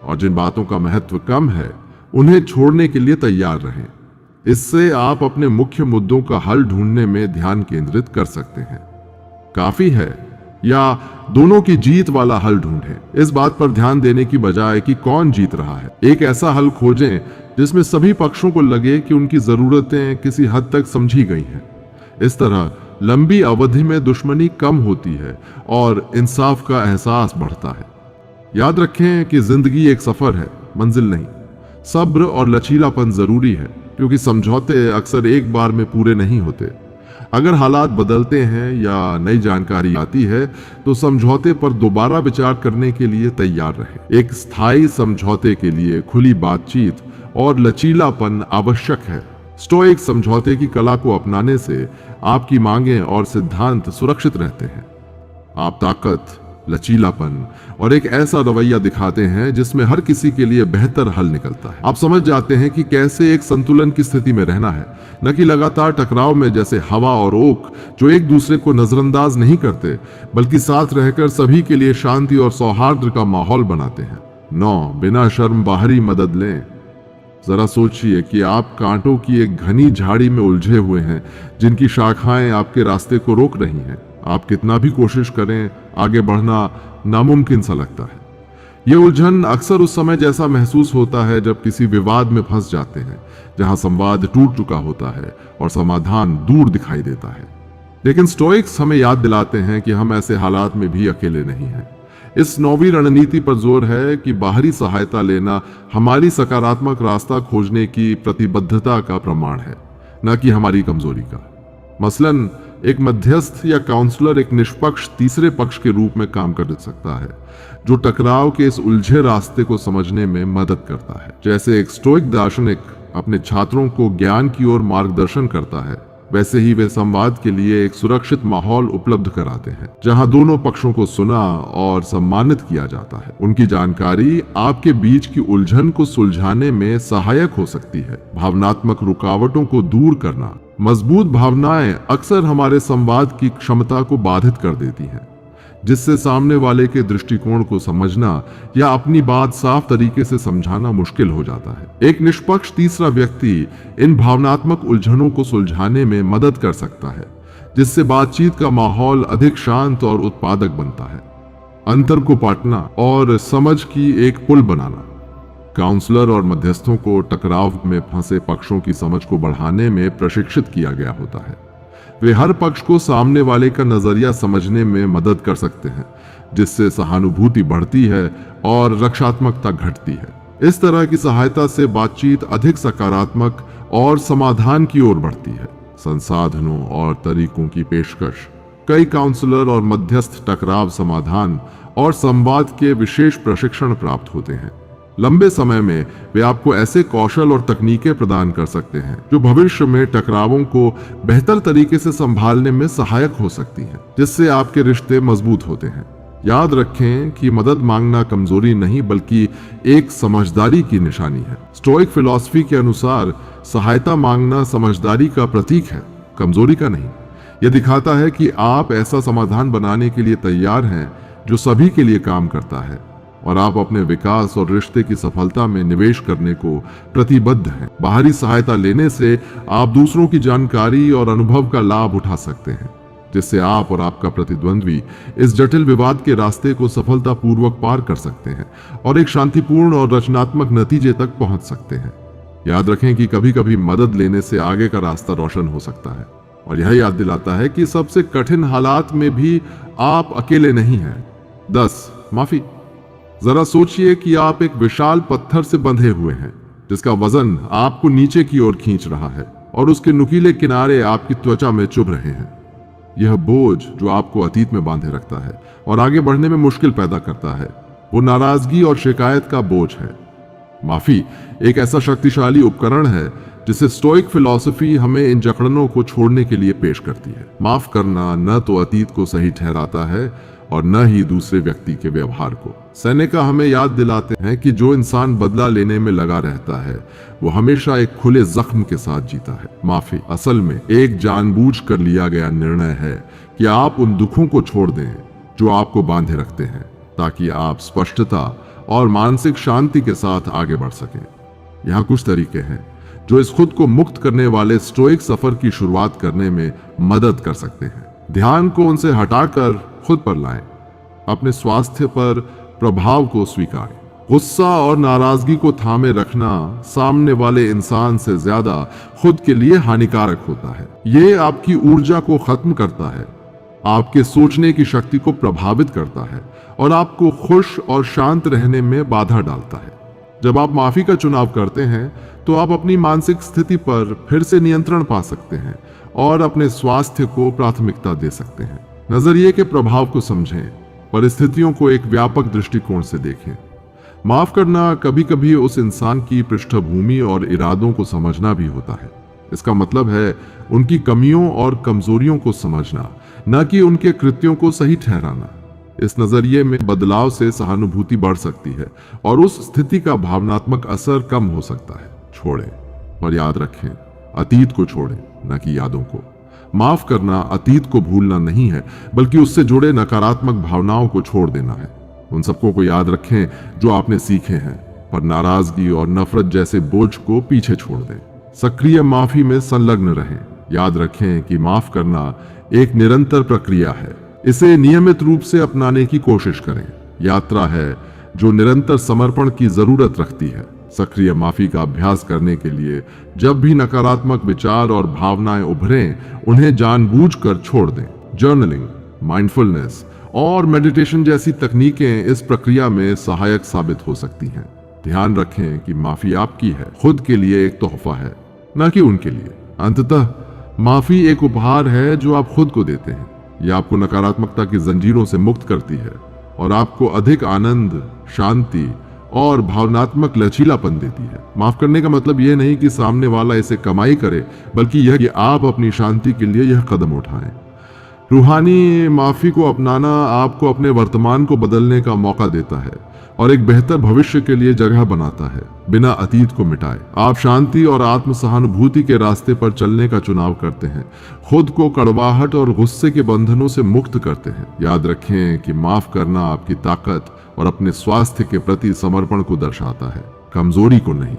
और जिन बातों का महत्व कम है उन्हें छोड़ने के लिए तैयार रहें। इससे आप अपने मुख्य मुद्दों का हल ढूंढने में ध्यान केंद्रित कर सकते हैं। काफी है या दोनों की जीत वाला हल ढूंढें। इस बात पर ध्यान देने की बजाय कि कौन जीत रहा है, एक ऐसा हल खोजें जिसमें सभी पक्षों को लगे कि उनकी जरूरतें किसी हद तक समझी गई हैं। इस तरह लंबी अवधि में दुश्मनी कम होती है और इंसाफ का एहसास बढ़ता है। याद रखें कि जिंदगी एक सफर है, मंजिल नहीं। सब्र और लचीलापन जरूरी है क्योंकि समझौते अक्सर एक बार में पूरे नहीं होते। अगर हालात बदलते हैं या नई जानकारी आती है तो समझौते पर दोबारा विचार करने के लिए तैयार रहें। एक स्थायी समझौते के लिए खुली बातचीत और लचीलापन आवश्यक है। स्टोइक समझौते की कला को अपनाने से आपकी मांगें और सिद्धांत सुरक्षित रहते हैं। आप ताकत, लचीलापन और एक ऐसा रवैया दिखाते हैं जिसमें हर किसी के लिए बेहतर हल निकलता है। आप समझ जाते हैं कि कैसे एक संतुलन की स्थिति में रहना है, न कि लगातार टकराव में जैसे हवा और ओक जो एक दूसरे को नजरअंदाज नहीं करते बल्कि साथ रहकर सभी के लिए शांति और सौहार्द का माहौल बनाते हैं। 9, बिना शर्म बाहरी मदद लें। जरा सोचिए कि आप कांटों की एक घनी झाड़ी में उलझे हुए हैं जिनकी शाखाएं आपके रास्ते को रोक रही हैं। आप कितना भी कोशिश करें, आगे बढ़ना नामुमकिन सा लगता है। यह उलझन अक्सर उस समय जैसा महसूस होता है जब किसी विवाद में फंस जाते हैं जहां संवाद टूट चुका होता है और समाधान दूर दिखाई देता है। लेकिन स्टोइक्स हमें याद दिलाते हैं कि हम ऐसे हालात में भी अकेले नहीं हैं। इस 9वीं रणनीति पर जोर है कि बाहरी सहायता लेना हमारी सकारात्मक रास्ता खोजने की प्रतिबद्धता का प्रमाण है, न कि हमारी कमजोरी का। मसलन एक मध्यस्थ या काउंसलर एक निष्पक्ष तीसरे पक्ष के रूप में काम कर सकता है जो टकराव के इस उलझे रास्ते को समझने में मदद करता है। जैसे एक स्टोइक दार्शनिक अपने छात्रों को ज्ञान की ओर मार्गदर्शन करता है, वैसे ही वे संवाद के लिए एक सुरक्षित माहौल उपलब्ध कराते हैं जहां दोनों पक्षों को सुना और सम्मानित किया जाता है। उनकी जानकारी आपके बीच की उलझन को सुलझाने में सहायक हो सकती है। भावनात्मक रुकावटों को दूर करना। मजबूत भावनाएं अक्सर हमारे संवाद की क्षमता को बाधित कर देती हैं, जिससे सामने वाले के दृष्टिकोण को समझना या अपनी बात साफ तरीके से समझाना मुश्किल हो जाता है। एक निष्पक्ष तीसरा व्यक्ति इन भावनात्मक उलझनों को सुलझाने में मदद कर सकता है, जिससे बातचीत का माहौल अधिक शांत और उत्पादक बनता है। अंतर को पाटना और समझ की एक पुल बनाना। काउंसलर और मध्यस्थों को टकराव में फंसे पक्षों की समझ को बढ़ाने में प्रशिक्षित किया गया होता है। वे हर पक्ष को सामने वाले का नजरिया समझने में मदद कर सकते हैं, जिससे सहानुभूति बढ़ती है और रक्षात्मकता घटती है। इस तरह की सहायता से बातचीत अधिक सकारात्मक और समाधान की ओर बढ़ती है। संसाधनों और तरीकों की पेशकश। कई काउंसलर और मध्यस्थ टकराव समाधान और संवाद के विशेष प्रशिक्षण प्राप्त होते हैं। लंबे समय में वे आपको ऐसे कौशल और तकनीकें प्रदान कर सकते हैं जो भविष्य में टकरावों को बेहतर तरीके से संभालने में सहायक हो सकती हैं, जिससे आपके रिश्ते मजबूत होते हैं। याद रखें कि मदद मांगना कमजोरी नहीं बल्कि एक समझदारी की निशानी है। स्टोइक फिलॉसफी के अनुसार सहायता मांगना समझदारी का प्रतीक है, कमजोरी का नहीं। यह दिखाता है कि आप ऐसा समाधान बनाने के लिए तैयार हैं जो सभी के लिए काम करता है और आप अपने विकास और रिश्ते की सफलता में निवेश करने को प्रतिबद्ध हैं। बाहरी सहायता लेने से आप दूसरों की जानकारी और अनुभव का लाभ उठा सकते हैं, जिससे आप और आपका प्रतिद्वंद्वी इस जटिल विवाद के रास्ते को सफलतापूर्वक पार कर सकते हैं और एक शांतिपूर्ण और रचनात्मक नतीजे तक पहुंच सकते हैं। याद रखें कि कभी कभी मदद लेने से आगे का रास्ता रोशन हो सकता है और यह याद दिलाता है कि सबसे कठिन हालात में भी आप अकेले नहीं हैं। 10, माफी। जरा सोचिए कि आप एक विशाल पत्थर से बंधे हुए हैं जिसका वजन आपको नीचे की ओर खींच रहा है और उसके नुकीले किनारे आपकी त्वचा में चुभ रहे हैं। यह बोझ जो आपको अतीत में बांधे रखता है और आगे बढ़ने में मुश्किल पैदा करता है, वो नाराजगी और शिकायत का बोझ है। माफी एक ऐसा शक्तिशाली उपकरण है जिसे स्टोइक फिलॉसफी हमें इन जकड़नों को छोड़ने के लिए पेश करती है। माफ करना न तो अतीत को सही ठहराता है और न ही दूसरे व्यक्ति के व्यवहार को। सेनेका हमें याद दिलाते हैं कि जो इंसान बदला लेने में लगा रहता है वो हमेशा एक खुले जख्म के साथ जीता है। माफी असल में एक जानबूझकर लिया गया निर्णय है कि आप उन दुखों को छोड़ दें जो आपको बांधे रखते हैं, ताकि आप स्पष्टता और मानसिक शांति के साथ आगे बढ़ सकें। यहाँ कुछ तरीके हैं जो इस खुद को मुक्त करने वाले स्टोइक सफर की शुरुआत करने में मदद कर सकते हैं। ध्यान को उनसे हटाकर खुद पर लाएं। अपने स्वास्थ्य पर प्रभाव को स्वीकारें। गुस्सा और नाराजगी को थामे रखना सामने वाले इंसान से ज्यादा खुद के लिए हानिकारक होता है। ये आपकी ऊर्जा को खत्म करता है, आपके सोचने की शक्ति को प्रभावित करता है और आपको खुश और शांत रहने में बाधा डालता है। जब आप माफी का चुनाव करते हैं तो आप अपनी मानसिक स्थिति पर फिर से नियंत्रण पा सकते हैं और अपने स्वास्थ्य को प्राथमिकता दे सकते हैं। नजरिए के प्रभाव को समझें, परिस्थितियों को एक व्यापक दृष्टिकोण से देखें। माफ करना कभी कभी उस इंसान की पृष्ठभूमि और इरादों को समझना भी होता है। इसका मतलब है उनकी कमियों और कमजोरियों को समझना, न कि उनके कृत्यों को सही ठहराना। इस नजरिए में बदलाव से सहानुभूति बढ़ सकती है और उस स्थिति का भावनात्मक असर कम हो सकता है। छोड़ें और याद रखें, अतीत को छोड़ें, न कि यादों को। माफ करना अतीत को भूलना नहीं है, बल्कि उससे जुड़े नकारात्मक भावनाओं को छोड़ देना है। उन सबको को याद रखें जो आपने सीखे हैं, पर नाराजगी और नफरत जैसे बोझ को पीछे छोड़ दें। सक्रिय माफी में संलग्न रहें। याद रखें कि माफ करना एक निरंतर प्रक्रिया है। इसे नियमित रूप से अपनाने की कोशिश करें। यात्रा है जो निरंतर समर्पण की जरूरत रखती है। सक्रिय माफी का अभ्यास करने के लिए जब भी नकारात्मक विचार और भावनाएं उभरें, उन्हें जानबूझकर छोड़ दें। जर्नलिंग, माइंडफुलनेस और मेडिटेशन जैसी तकनीकें इस प्रक्रिया में सहायक साबित हो सकती हैं। ध्यान रखें कि माफी आपकी है, खुद के लिए एक तोहफा है, न कि उनके लिए। अंततः माफी एक उपहार है जो आप खुद को देते हैं। यह आपको नकारात्मकता की जंजीरों से मुक्त करती है और आपको अधिक आनंद, शांति और भावनात्मक लचीलापन देती है। माफ करने का मतलब यह नहीं कि सामने वाला इसे कमाई करे, बल्कि यह कि आप अपनी शांति के लिए यह कदम उठाएं। रूहानी माफी को अपनाना आपको अपने वर्तमान को बदलने का मौका देता है और एक बेहतर भविष्य के लिए जगह बनाता है, बिना अतीत को मिटाए। आप शांति और आत्म सहानुभूति के रास्ते पर चलने का चुनाव करते हैं, खुद को कड़वाहट और गुस्से के बंधनों से मुक्त करते हैं। याद रखें कि माफ करना आपकी ताकत और अपने स्वास्थ्य के प्रति समर्पण को दर्शाता है, कमजोरी को नहीं।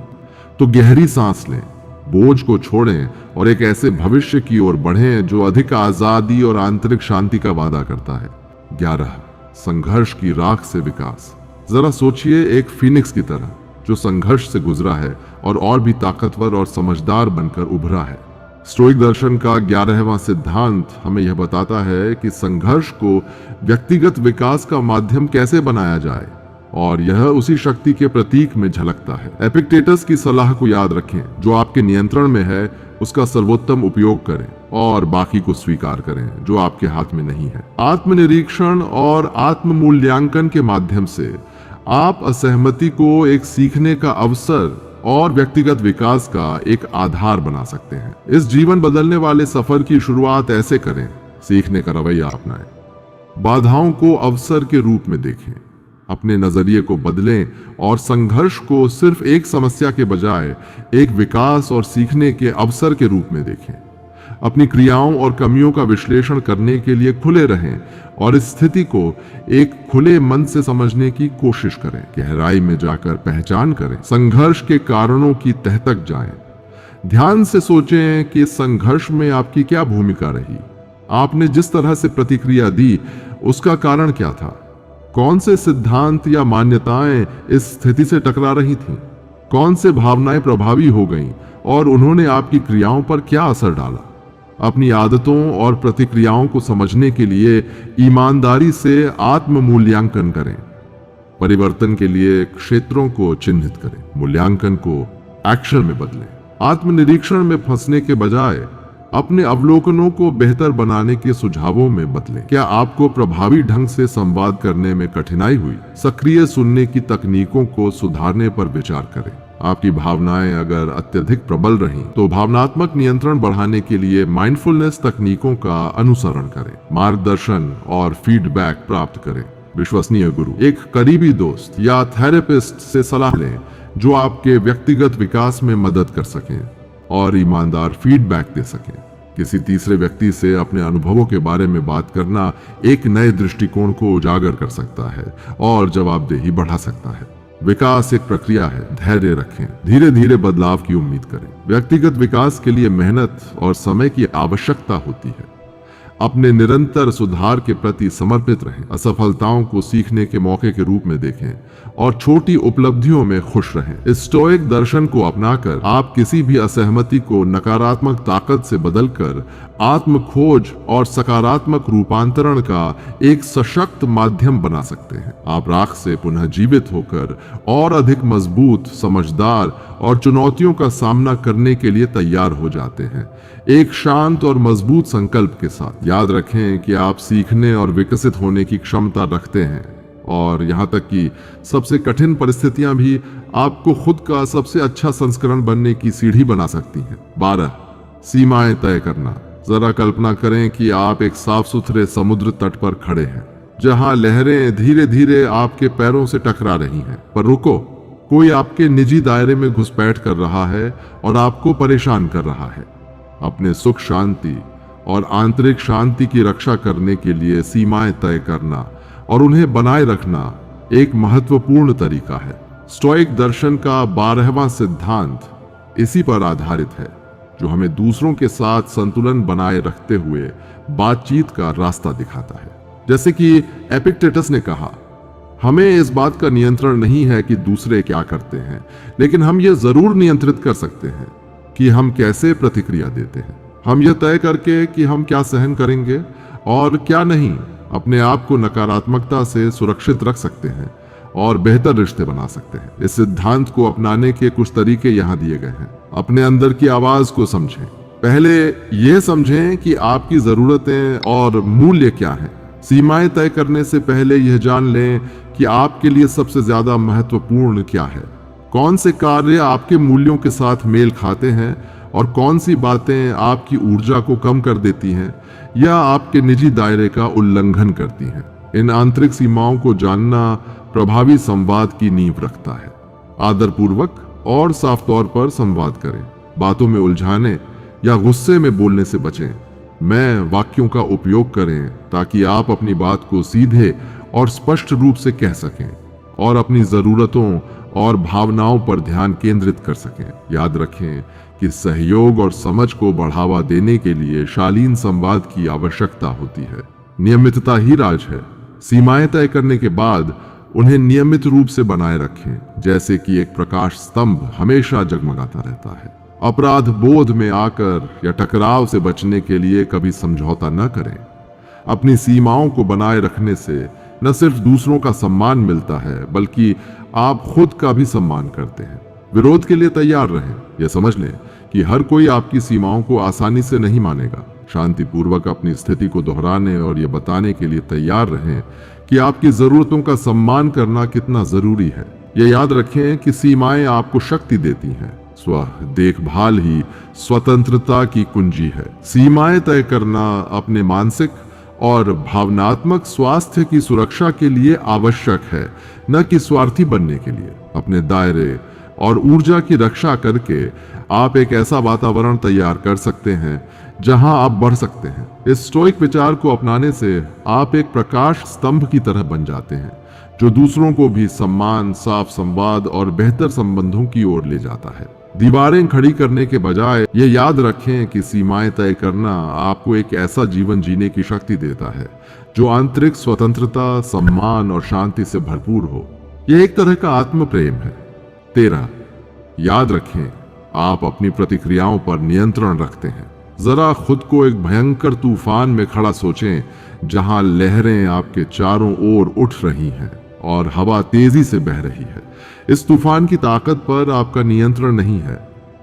तो गहरी सांस लें, बोझ को छोड़ें और एक ऐसे भविष्य की ओर बढ़ें जो अधिक आजादी और आंतरिक शांति का वादा करता है। 11, संघर्ष की राख से विकास। जरा सोचिए, एक फीनिक्स की तरह जो संघर्ष से गुजरा है और भी ताकतवर और समझदार बनकर उभरा है। स्टोइक दर्शन का 11वां सिद्धांत हमें यह बताता है कि संघर्ष को व्यक्तिगत विकास का माध्यम कैसे बनाया जाए, और यह उसी शक्ति के प्रतीक में झलकता है। एपिक्टेटस की सलाह को याद रखें, जो आपके नियंत्रण में है उसका सर्वोत्तम उपयोग करें और बाकी को स्वीकार करें जो आपके हाथ में नहीं है। आत्मनिरीक्षण और आत्म मूल्यांकन के माध्यम से आप असहमति को एक सीखने का अवसर और व्यक्तिगत विकास का एक आधार बना सकते हैं। इस जीवन बदलने वाले सफर की शुरुआत ऐसे करें, सीखने का रवैया अपनाएं, बाधाओं को अवसर के रूप में देखें, अपने नजरिए को बदलें और संघर्ष को सिर्फ एक समस्या के बजाय एक विकास और सीखने के अवसर के रूप में देखें। अपनी क्रियाओं और कमियों का विश्लेषण करने के लिए खुले रहें और इस स्थिति को एक खुले मन से समझने की कोशिश करें। गहराई में जाकर पहचान करें, संघर्ष के कारणों की तह तक जाएं। ध्यान से सोचें कि संघर्ष में आपकी क्या भूमिका रही, आपने जिस तरह से प्रतिक्रिया दी उसका कारण क्या था, कौन से सिद्धांत या मान्यताएं इस स्थिति से टकरा रही थीं, कौन से भावनाएं प्रभावी हो गईं और उन्होंने आपकी क्रियाओं पर क्या असर डाला। अपनी आदतों और प्रतिक्रियाओं को समझने के लिए ईमानदारी से आत्म मूल्यांकन करें। परिवर्तन के लिए क्षेत्रों को चिन्हित करें, मूल्यांकन को एक्शन में बदलें। आत्मनिरीक्षण में फंसने के बजाय अपने अवलोकनों को बेहतर बनाने के सुझावों में बदलें। क्या आपको प्रभावी ढंग से संवाद करने में कठिनाई हुई? सक्रिय सुनने की तकनीकों को सुधारने पर विचार करें। आपकी भावनाएं अगर अत्यधिक प्रबल रहीं तो भावनात्मक नियंत्रण बढ़ाने के लिए माइंडफुलनेस तकनीकों का अनुसरण करें, मार्गदर्शन और फीडबैक प्राप्त करें। विश्वसनीय गुरु, एक करीबी दोस्त या थेरेपिस्ट से सलाह लें जो आपके व्यक्तिगत विकास में मदद कर सकें और ईमानदार फीडबैक दे सकें। किसी तीसरे व्यक्ति से अपने अनुभवों के बारे में बात करना एक नए दृष्टिकोण को उजागर कर सकता है और जवाबदेही बढ़ा सकता है। विकास एक प्रक्रिया है, धैर्य रखें, धीरे धीरे बदलाव की उम्मीद करें। व्यक्तिगत विकास के लिए मेहनत और समय की आवश्यकता होती है। अपने निरंतर सुधार के प्रति समर्पित रहें, असफलताओं को सीखने के मौके के रूप में देखें और छोटी उपलब्धियों में खुश रहें। इस स्टोइक दर्शन को अपनाकर आप किसी भी असहमति को नकारात्मक ताकत से बदलकर आत्म खोज और सकारात्मक रूपांतरण का एक सशक्त माध्यम बना सकते हैं। आप राख से पुनः जीवित होकर और अधिक मजबूत, समझदार और चुनौतियों का सामना करने के लिए तैयार हो जाते हैं, एक शांत और मजबूत संकल्प के साथ। याद रखें कि आप सीखने और विकसित होने की क्षमता रखते हैं और यहाँ तक कि सबसे कठिन परिस्थितियां भी आपको खुद का सबसे अच्छा संस्करण बनने की सीढ़ी बना सकती हैं। 12. सीमाएं तय करना। जरा कल्पना करें कि आप एक साफ सुथरे समुद्र तट पर खड़े हैं जहां लहरें धीरे धीरे आपके पैरों से टकरा रही हैं। पर रुको, कोई आपके निजी दायरे में घुसपैठ कर रहा है और आपको परेशान कर रहा है। अपने सुख शांति और आंतरिक शांति की रक्षा करने के लिए सीमाएं तय करना और उन्हें बनाए रखना एक महत्वपूर्ण तरीका है। स्टोइक दर्शन का 12वां सिद्धांत इसी पर आधारित है, जो हमें दूसरों के साथ संतुलन बनाए रखते हुए बातचीत का रास्ता दिखाता है। जैसे कि एपिक्टेटस ने कहा, हमें इस बात का नियंत्रण नहीं है कि दूसरे क्या करते हैं, लेकिन हम ये जरूर नियंत्रित कर सकते हैं कि हम कैसे प्रतिक्रिया देते हैं। हम यह तय करके कि हम क्या सहन करेंगे और क्या नहीं, अपने आप को नकारात्मकता से सुरक्षित रख सकते हैं और बेहतर रिश्ते बना सकते हैं। इस सिद्धांत को अपनाने के कुछ तरीके यहाँ दिए गए हैं। अपने अंदर की आवाज को समझें। पहले यह समझें कि आपकी जरूरतें और मूल्य क्या हैं। सीमाएं तय करने से पहले यह जान लें कि आपके लिए सबसे ज्यादा महत्वपूर्ण क्या है। कौन से कार्य आपके मूल्यों के साथ मेल खाते हैं और कौन सी बातें आपकी ऊर्जा को कम कर देती हैं या आपके निजी दायरे का उल्लंघन करती हैं। इन आंतरिक सीमाओं को जानना प्रभावी संवाद की नींव रखता है। आदरपूर्वक और साफ तौर पर संवाद करें। बातों में उलझाने या गुस्से में बोलने से बचें। मैं वाक्यों का उपयोग करें ताकि आप अपनी बात को सीधे और स्पष्ट रूप से कह सकें और अपनी जरूरतों और भावनाओं पर ध्यान केंद्रित कर सकें। याद रखें कि सहयोग और समझ को बढ़ावा देने के लिए शालीन संवाद की आवश्यकता होती है। नियमितता ही राज है। सीमाएं तय करने के बाद उन्हें नियमित रूप से बनाए रखें, जैसे कि एक प्रकाश स्तंभ हमेशा जगमगाता रहता है। अपराध बोध में आकर या टकराव से बचने के लिए कभी समझौता न करें। अपनी सीमाओं को बनाए रखने से न सिर्फ दूसरों का सम्मान मिलता है, बल्कि आप खुद का भी सम्मान करते हैं। विरोध के लिए तैयार रहें। यह समझ लें कि हर कोई आपकी सीमाओं को आसानी से नहीं मानेगा। शांतिपूर्वक अपनी स्थिति को दोहराने और यह बताने के लिए तैयार रहें कि आपकी जरूरतों का सम्मान करना कितना जरूरी है। यह याद रखें कि सीमाएं आपको शक्ति देती हैं। स्व देखभाल ही स्वतंत्रता की कुंजी है। सीमाएं तय करना अपने मानसिक और भावनात्मक स्वास्थ्य की सुरक्षा के लिए आवश्यक है, न कि स्वार्थी बनने के लिए। अपने दायरे और ऊर्जा की रक्षा करके आप एक ऐसा वातावरण तैयार कर सकते हैं जहां आप बढ़ सकते हैं। इस स्टोइक विचार को अपनाने से आप एक प्रकाश स्तंभ की तरह बन जाते हैं, जो दूसरों को भी सम्मान, साफ संवाद और बेहतर संबंधों की ओर ले जाता है। दीवारें खड़ी करने के बजाय ये याद रखें कि सीमाएं तय करना आपको एक ऐसा जीवन जीने की शक्ति देता है जो आंतरिक स्वतंत्रता, सम्मान और शांति से भरपूर हो। यह एक तरह का आत्म प्रेम है। 13. याद रखें, आप अपनी प्रतिक्रियाओं पर नियंत्रण रखते हैं। जरा खुद को एक भयंकर तूफान में खड़ा सोचें, जहां लहरें आपके चारों ओर उठ रही हैं और हवा तेजी से बह रही है। इस तूफान की ताकत पर आपका नियंत्रण नहीं है,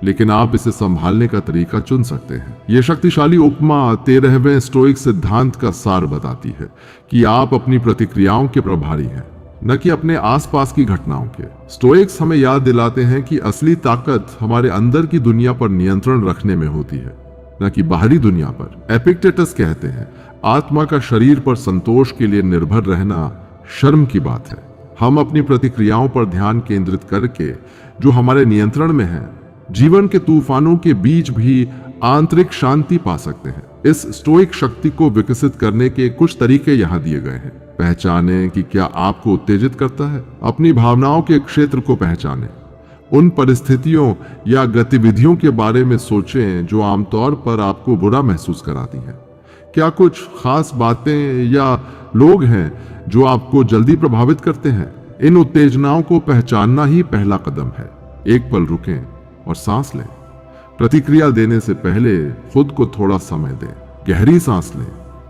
लेकिन आप इसे संभालने का तरीका चुन सकते हैं। यह शक्तिशाली उपमा 13वें स्टोइक सिद्धांत का सार बताती है कि आप अपनी प्रतिक्रियाओं के प्रभारी हैं। न कि अपने आसपास की घटनाओं के। स्टोइक्स हमें याद दिलाते हैं कि असली ताकत हमारे अंदर की दुनिया पर नियंत्रण रखने में होती है, न कि बाहरी दुनिया पर। एपिक्टेटस कहते हैं, आत्मा का शरीर पर संतोष के लिए निर्भर रहना शर्म की बात है। हम अपनी प्रतिक्रियाओं पर ध्यान केंद्रित करके, जो हमारे नियंत्रण में है, जीवन के तूफानों के बीच भी आंतरिक शांति पा सकते हैं। इस स्टोइक शक्ति को विकसित करने के कुछ तरीके यहाँ दिए गए हैं। पहचानें कि क्या आपको उत्तेजित करता है। अपनी भावनाओं के क्षेत्र को पहचानें। उन परिस्थितियों या गतिविधियों के बारे में सोचें जो आमतौर पर आपको बुरा महसूस कराती हैं। क्या कुछ खास बातें या लोग हैं जो आपको जल्दी प्रभावित करते हैं? इन उत्तेजनाओं को पहचानना ही पहला कदम है। एक पल रुकें और सांस लें। प्रतिक्रिया देने से पहले खुद को थोड़ा समय दें। गहरी सांस लें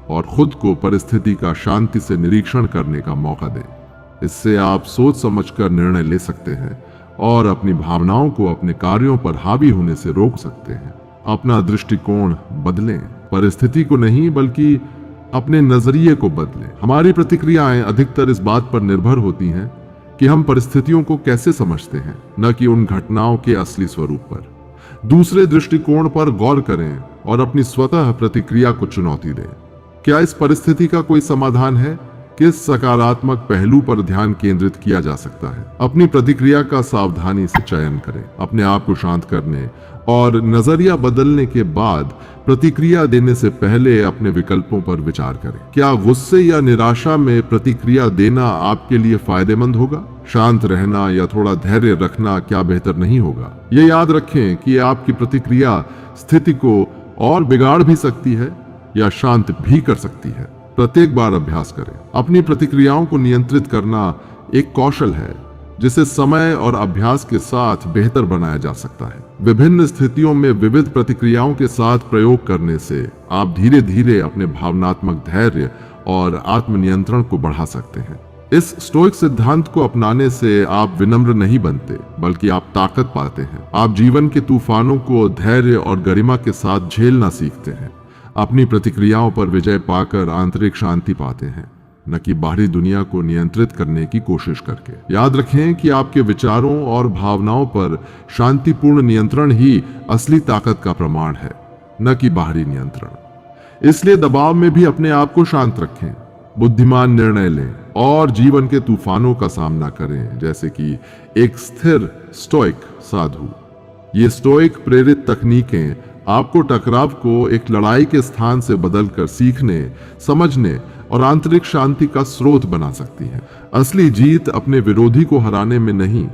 और खुद को परिस्थिति का शांति से निरीक्षण करने का मौका दें। इससे आप सोच समझकर निर्णय ले सकते हैं और अपनी भावनाओं को अपने कार्यों पर हावी होने से रोक सकते हैं। अपना दृष्टिकोण बदलें। परिस्थिति को नहीं बल्कि अपने नजरिए को बदलें। हमारी प्रतिक्रियाएं अधिकतर इस बात पर निर्भर होती हैं कि हम परिस्थितियों को कैसे समझते हैं, न कि उन घटनाओं के असली स्वरूप पर। दूसरे दृष्टिकोण पर गौर करें और अपनी स्वतः प्रतिक्रिया को चुनौती दें। क्या इस परिस्थिति का कोई समाधान है? किस सकारात्मक पहलू पर ध्यान केंद्रित किया जा सकता है? अपनी प्रतिक्रिया का सावधानी से चयन करें। अपने आप को शांत करने और नजरिया बदलने के बाद प्रतिक्रिया देने से पहले अपने विकल्पों पर विचार करें। क्या गुस्से या निराशा में प्रतिक्रिया देना आपके लिए फायदेमंद होगा? शांत रहना या थोड़ा धैर्य रखना क्या बेहतर नहीं होगा? ये याद रखें कि आपकी प्रतिक्रिया स्थिति को और बिगाड़ भी सकती है या शांत भी कर सकती है। प्रत्येक बार अभ्यास करें। अपनी प्रतिक्रियाओं को नियंत्रित करना एक कौशल है जिसे समय और अभ्यास के साथ बेहतर बनाया जा सकता है। विभिन्न स्थितियों में विविध प्रतिक्रियाओं के साथ प्रयोग करने से आप धीरे धीरे अपने भावनात्मक धैर्य और आत्मनियंत्रण को बढ़ा सकते हैं। इस स्टोइक सिद्धांत को अपनाने से आप विनम्र नहीं बनते, बल्कि आप ताकत पाते हैं। आप जीवन के तूफानों को धैर्य और गरिमा के साथ झेलना सीखते हैं। अपनी प्रतिक्रियाओं पर विजय पाकर आंतरिक शांति पाते हैं, न कि बाहरी दुनिया को नियंत्रित करने की कोशिश करके। याद रखें कि आपके विचारों और भावनाओं पर शांतिपूर्ण नियंत्रण ही असली ताकत का प्रमाण है, न कि बाहरी नियंत्रण। इसलिए दबाव में भी अपने आप को शांत रखें, बुद्धिमान निर्णय लें और जीवन के तूफानों का सामना करें, जैसे कि एक स्थिर स्टोइक साधु। ये स्टोइक प्रेरित तकनीकें आपको टकराव को एक लड़ाई के स्थान से बदलकर सीखने, समझने और आंतरिक शांति का स्रोत बना सकती है। असली जीत अपने विरोधी को हराने में नहीं,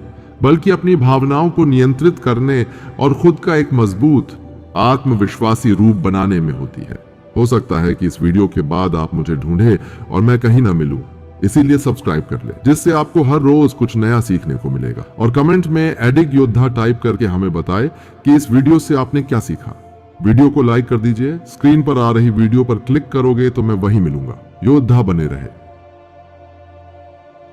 बल्कि अपनी भावनाओं को नियंत्रित करने और खुद का एक मजबूत आत्मविश्वासी रूप बनाने में होती है। हो सकता है कि इस वीडियो के बाद आप मुझे ढूंढे और मैं कहीं ना मिलूं, इसीलिए सब्सक्राइब कर ले, जिससे आपको हर रोज कुछ नया सीखने को मिलेगा। और कमेंट में एडिक योद्धा टाइप करके हमें बताएं कि इस वीडियो से आपने क्या सीखा। वीडियो को लाइक कर दीजिए। स्क्रीन पर आ रही वीडियो पर क्लिक करोगे तो मैं वहीं मिलूंगा। योद्धा बने रहे।